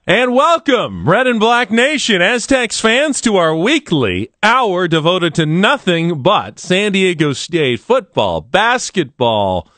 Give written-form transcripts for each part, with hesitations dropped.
And welcome, Red and Black Nation, Aztecs fans, to our weekly hour devoted to nothing but San Diego State football, basketball,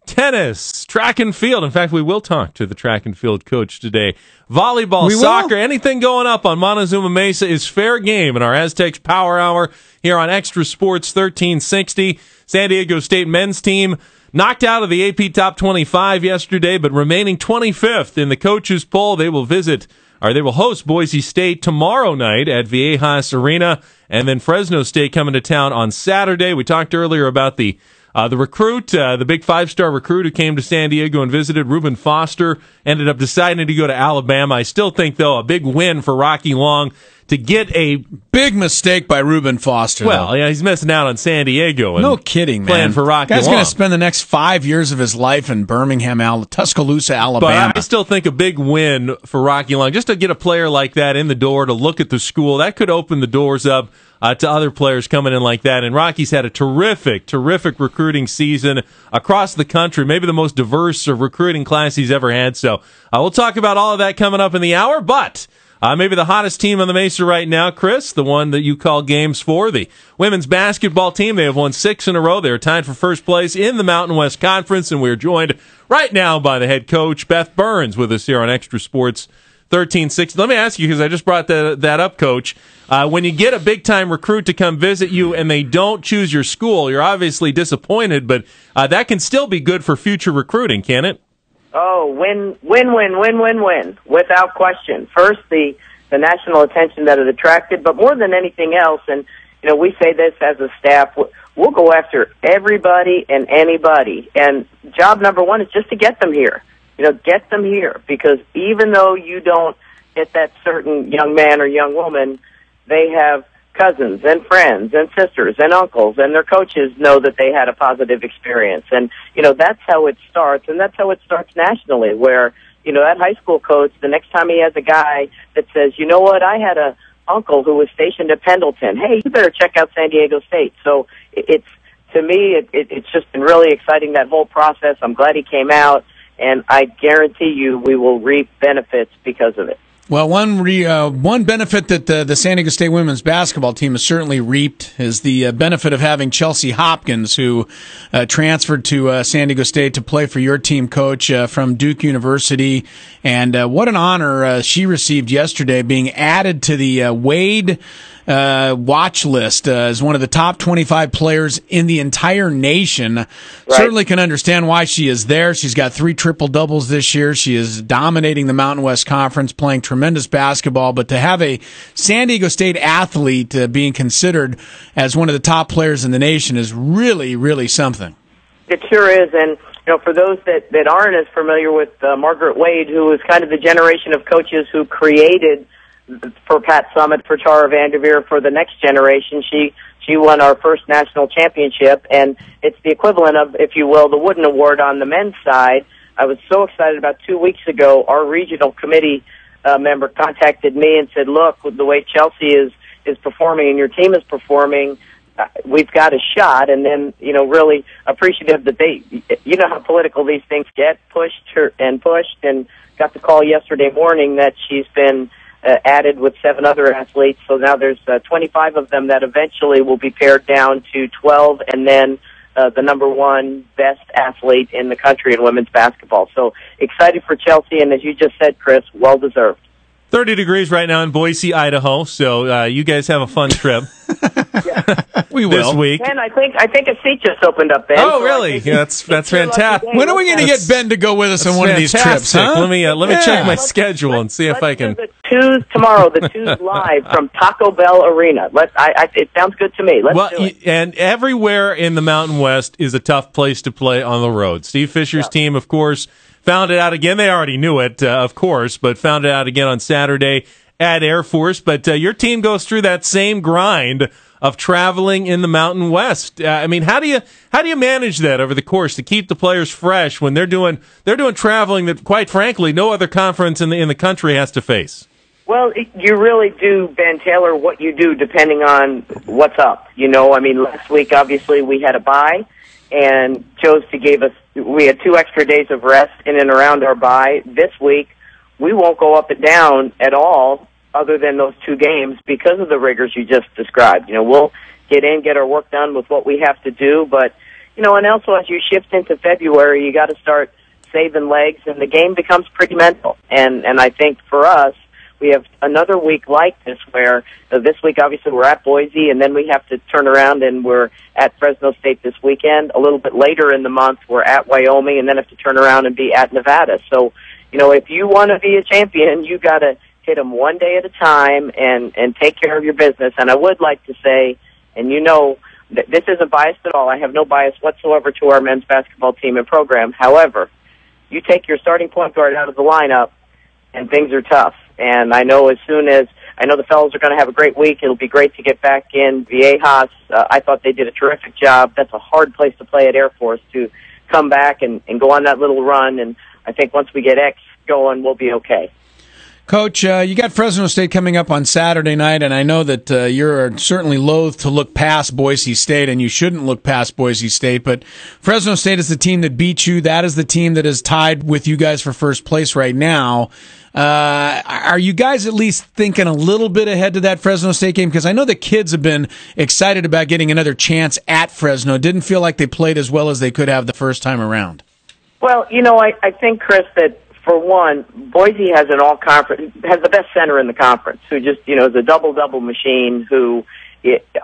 tennis, track and field. In fact, we will talk to the track and field coach today. Volleyball, soccer, anything going up on Montezuma Mesa is fair game in our Aztecs Power Hour here on Xtra Sports 1360. San Diego State men's team knocked out of the AP Top 25 yesterday, but remaining 25th in the coaches' poll. They will host Boise State tomorrow night at Viejas Arena, and then Fresno State coming to town on Saturday. We talked earlier about the recruit, the big 5-star recruit who came to San Diego and visited, Reuben Foster, ended up deciding to go to Alabama. I still think, though, a big win for Rocky Long to get a big mistake by Reuben Foster. Well, yeah, he's missing out on San Diego. No kidding, man. Playing for Rocky Long. Guy's going to spend the next 5 years of his life in Birmingham, Tuscaloosa, Alabama. But I still think a big win for Rocky Long, just to get a player like that in the door to look at the school, that could open the doors up to other players coming in like that. And Rocky's had a terrific recruiting season across the country, maybe the most diverse recruiting class he's ever had. So we'll talk about all of that coming up in the hour, but maybe the hottest team on the Mesa right now, Chris, the one that you call games for, the women's basketball team. They have won 6 in a row. They are tied for first place in the Mountain West Conference, and we're joined right now by the head coach, Beth Burns, with us here on Xtra Sports 1360. Let me ask you, because I just brought that up, Coach. When you get a big-time recruit to come visit you and they don't choose your school, you're obviously disappointed, but that can still be good for future recruiting, can it? Oh, win, without question. First, the national attention that it attracted, but more than anything else, and we say this as a staff, we'll go after everybody and anybody, and job number one is just to get them here. Get them here, because even though you don't get that certain young man or young woman, they have cousins and friends and sisters and uncles, and their coaches know that they had a positive experience. And, that's how it starts, and that's how it starts nationally, where, that high school coach, the next time he has a guy that says, you know what, I had a uncle who was stationed at Pendleton. Hey, you better check out San Diego State. So it's just been really exciting, that whole process. I'm glad he came out, and I guarantee you we will reap benefits because of it. Well, one benefit that the San Diego State women's basketball team has certainly reaped is the benefit of having Chelsea Hopkins, who transferred to San Diego State to play for your team, Coach, from Duke University. And what an honor she received yesterday, being added to the Wade watch list as one of the top 25 players in the entire nation. Right. Certainly can understand why she is there. She's got 3 triple-doubles this year. She is dominating the Mountain West Conference, playing tremendous basketball. But to have a San Diego State athlete being considered as one of the top players in the nation is really, really something. It sure is. And for those that aren't as familiar with Margaret Wade, who was kind of the generation of coaches who created for Pat Summitt, for Tara Vanderveer, for the next generation. She won our first national championship, and it's the equivalent of, if you will, the Wooden Award on the men's side. I was so excited about 2 weeks ago. Our regional committee member contacted me and said, look, with the way Chelsea is performing and your team is performing, we've got a shot. And then, really appreciative that they, how political these things get, pushed and got the call yesterday morning that she's been added with 7 other athletes. So now there's 25 of them that eventually will be pared down to 12, and then the number 1 best athlete in the country in women's basketball. So excited for Chelsea, and as you just said, Chris, well-deserved. 30 degrees right now in Boise, Idaho, so you guys have a fun trip. We will. This week. And I think a seat just opened up, Ben. Oh, so really? Yeah, that's fantastic. When are we going to get Ben to go with us on one of these trips? Huh? Let me check my schedule and see if I can. Tomorrow, the two's live from Taco Bell Arena. It sounds good to me. Let's do it. And everywhere in the Mountain West is a tough place to play on the road. Steve Fisher's team, of course, found it out again. They already knew it, of course, but found it out again on Saturday at Air Force. But your team goes through that same grind of traveling in the Mountain West. I mean, how do you manage that over the course to keep the players fresh when they're doing traveling that, quite frankly, no other conference in the country has to face? Well, you really do, Ben, tailor what you do depending on what's up. Last week, obviously, we had a bye and chose to we had 2 extra days of rest in and around our bye. This week, we won't go up and down at all other than those two games because of the rigors you just described. We'll get our work done with what we have to do, but, and also as you shift into February, you got to start saving legs, and the game becomes pretty mental. And I think for us, we have another week like this where this week, obviously, we're at Boise, and then we have to turn around and we're at Fresno State this weekend. A little bit later in the month, we're at Wyoming, and then have to turn around and be at Nevada. So, if you want to be a champion, you got to hit them one day at a time and take care of your business. And I would like to say, and that this isn't biased at all. I have no bias whatsoever to our men's basketball team and program. However, you take your starting point guard out of the lineup, and things are tough. And I know the fellows are going to have a great week. It'll be great to get back in Viejas. I thought they did a terrific job. That's a hard place to play at Air Force, to come back and go on that little run. And I think once we get X going, we'll be okay. Coach, you got Fresno State coming up on Saturday night, and I know that you're certainly loath to look past Boise State, and you shouldn't look past Boise State, but Fresno State is the team that beat you. That is the team that is tied with you guys for first place right now. Are you guys at least thinking a little bit ahead to that Fresno State game? Because I know the kids have been excited about getting another chance at Fresno. Didn't feel like they played as well as they could have the first time around. Well, I think, Chris, that for one, Boise has has the best center in the conference, who just, is a double-double machine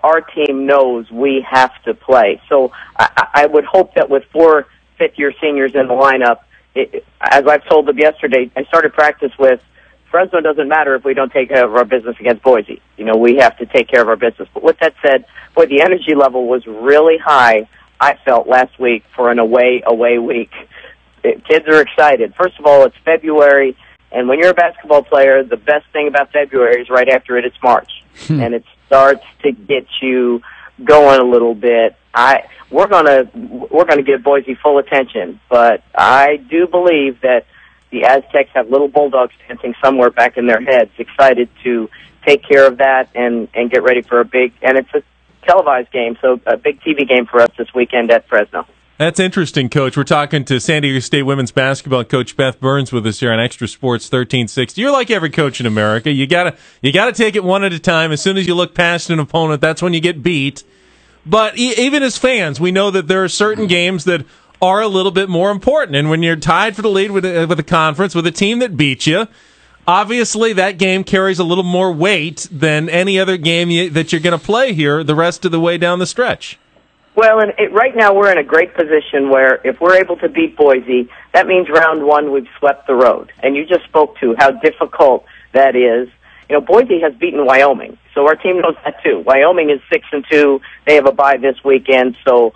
our team knows we have to play. So I would hope that with 4 fifth-year seniors in the lineup, as I've told them yesterday, I started practice with, Fresno doesn't matter if we don't take care of our business against Boise. We have to take care of our business. But with that said, the energy level was really high, I felt, last week for an away week. Kids are excited. First of all, it's February, and when you're a basketball player, the best thing about February is right after it's March, and it starts to get you going a little bit. We're gonna give Boise full attention, but I do believe that the Aztecs have little bulldogs dancing somewhere back in their heads, excited to take care of that and get ready for and it's a televised game, so a big TV game for us this weekend at Fresno. That's interesting, Coach. We're talking to San Diego State women's basketball coach Beth Burns with us here on Xtra Sports 1360. You're like every coach in America. You gotta take it one at a time. As soon as you look past an opponent, that's when you get beat. But even as fans, we know that there are certain games that are a little bit more important. And when you're tied for the lead with a conference with a team that beat you, obviously that game carries a little more weight than any other game that you're going to play here the rest of the way down the stretch. Well, right now we're in a great position where if we're able to beat Boise, that means round one we've swept the road. And you just spoke to how difficult that is. Boise has beaten Wyoming, so our team knows that too. Wyoming is 6-2. They have a bye this weekend, so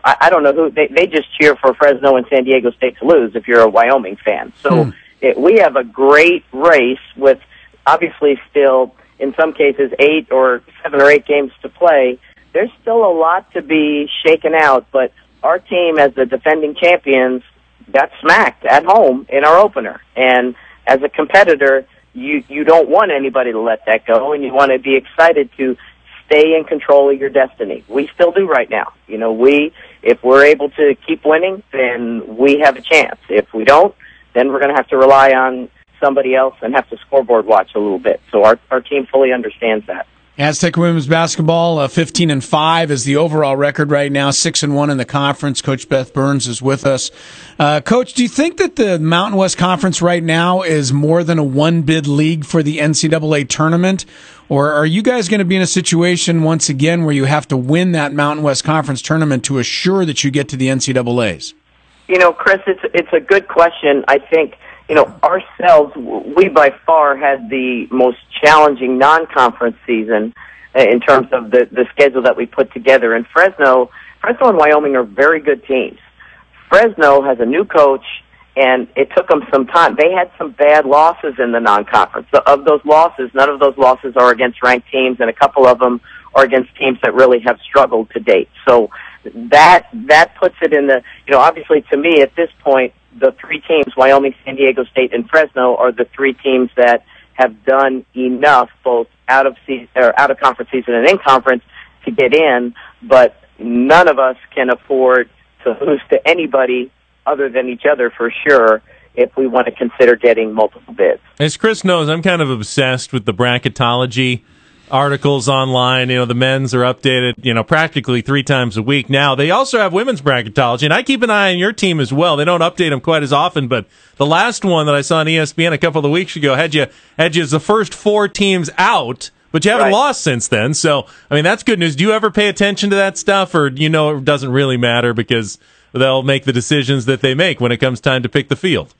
I don't know who they just cheer for Fresno and San Diego State to lose if you're a Wyoming fan. So we have a great race with obviously still in some cases 7 or 8 games to play. There's still a lot to be shaken out, but our team, as the defending champions, got smacked at home in our opener. And as a competitor, you don't want anybody to let that go, and you want to be excited to stay in control of your destiny. We still do right now. If we're able to keep winning, then we have a chance. If we don't, then we're going to have to rely on somebody else and have to scoreboard watch a little bit. So our team fully understands that. Aztec women's basketball, 15-5 is the overall record right now, 6-1 in the conference. Coach Beth Burns is with us. Coach, do you think that the Mountain West Conference right now is more than a one-bid league for the NCAA tournament? Or are you guys going to be in a situation once again where you have to win that Mountain West Conference tournament to assure that you get to the NCAAs? Chris, it's a good question. I think ourselves, we by far had the most challenging non-conference season in terms of the schedule that we put together. And Fresno and Wyoming are very good teams. Fresno has a new coach, and it took them some time. They had some bad losses in the non-conference. Of those losses, none of those losses are against ranked teams, and a couple of them are against teams that really have struggled to date. So that puts it in the, obviously to me at this point, the 3 teams, Wyoming, San Diego State, and Fresno, are the 3 teams that have done enough, both out of conference season and in conference, to get in. But none of us can afford to lose to anybody other than each other for sure if we want to consider getting multiple bids. As Chris knows, I'm kind of obsessed with the bracketology articles online. You know, the men's are updated, practically 3 times a week now. They also have women's bracketology, and I keep an eye on your team as well. They don't update them quite as often, but the last one that I saw on ESPN a couple of weeks ago had you as the first 4 teams out, but you haven't lost since then. So, I mean, that's good news. Do you ever pay attention to that stuff, or it doesn't really matter because they'll make the decisions that they make when it comes time to pick the field?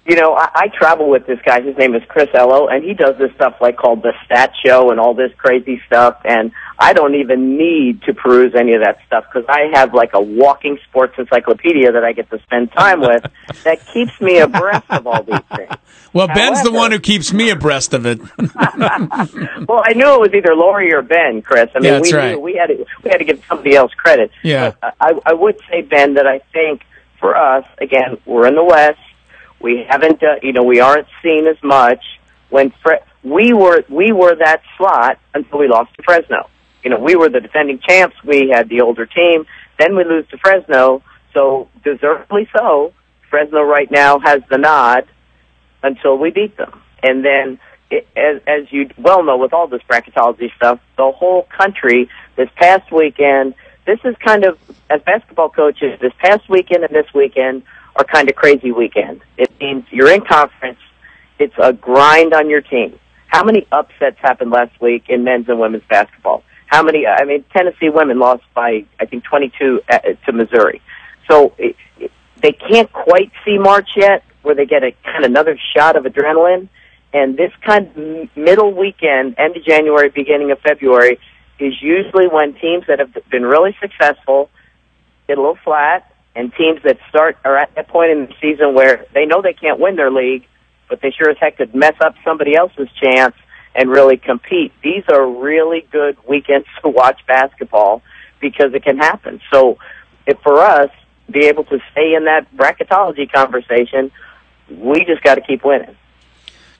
I travel with this guy. His name is Chris Ello, and he does this stuff called the Stat Show and all this crazy stuff, and I don't even need to peruse any of that stuff because I have a walking sports encyclopedia that I get to spend time with that keeps me abreast of all these things. Well, Ben's the one who keeps me abreast of it. Well, I knew it was either Lori or Ben, Chris. I mean, that's right. We had to give somebody else credit. Yeah. But I would say, Ben, that I think for us, again, we're in the West. We haven't, we aren't seen as much. When we were that slot until we lost to Fresno. We were the defending champs. We had the older team. Then we lose to Fresno. So deservedly so, Fresno right now has the nod until we beat them. And then, as you well know, with all this bracketology stuff, the whole country this past weekend. This is kind of, as basketball coaches, this past weekend and this weekend are kind of crazy weekend. It means you're in conference. It's a grind on your team. How many upsets happened last week in men's and women's basketball? Tennessee women lost by, I think, 22 to Missouri. So they can't quite see March yet, where they get a kind of another shot of adrenaline. And this kind of middle weekend, end of January, beginning of February, is usually when teams that have been really successful get a little flat, and teams that are at that point in the season where they know they can't win their league, but they sure as heck could mess up somebody else's chance and really compete. These are really good weekends to watch basketball because it can happen. So if for us, be able to stay in that bracketology conversation, we just got to keep winning.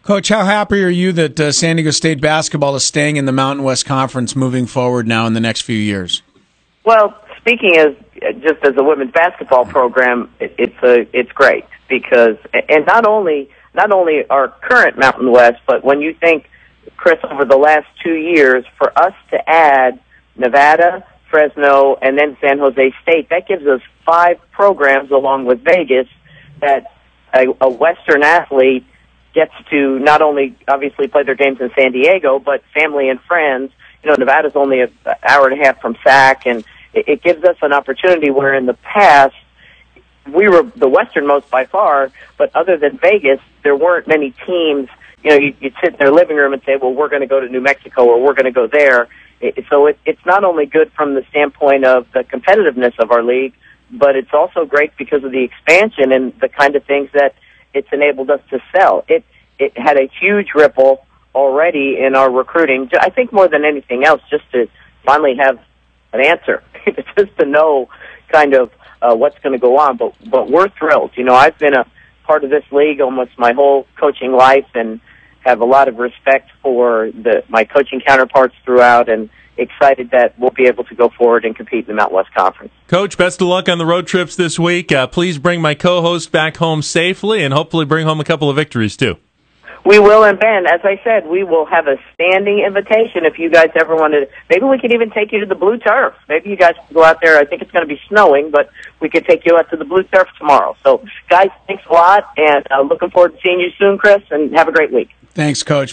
Coach, how happy are you that San Diego State basketball is staying in the Mountain West Conference moving forward now in the next few years? Well, speaking as a women's basketball program, it's great because, and not only our current Mountain West, but when you think, Chris, over the last 2 years, for us to add Nevada, Fresno, and then San Jose State, that gives us 5 programs along with Vegas that a Western athlete gets to not only obviously play their games in San Diego, but family and friends. Nevada's only an hour and a half from SAC, and it gives us an opportunity where in the past we were the westernmost by far, but other than Vegas, there weren't many teams. You'd sit in their living room and say, well, we're going to go to New Mexico or we're going to go there. So it's not only good from the standpoint of the competitiveness of our league, but it's also great because of the expansion and the kind of things that it's enabled us to sell. It had a huge ripple already in our recruiting. I think more than anything else, just to finally have an answer, just to know kind of what's going to go on. But we're thrilled. I've been a part of this league almost my whole coaching life and have a lot of respect for my coaching counterparts throughout, and excited that we'll be able to go forward and compete in the Mountain West Conference. Coach, best of luck on the road trips this week. Please bring my co-host back home safely and hopefully bring home a couple of victories, too. We will, and Ben, as I said, we will have a standing invitation if you guys ever want to. Maybe we could even take you to the Blue Turf. Maybe you guys can go out there. I think it's going to be snowing, but we could take you out to the Blue Turf tomorrow. So, guys, thanks a lot, and looking forward to seeing you soon, Chris, and have a great week. Thanks, Coach.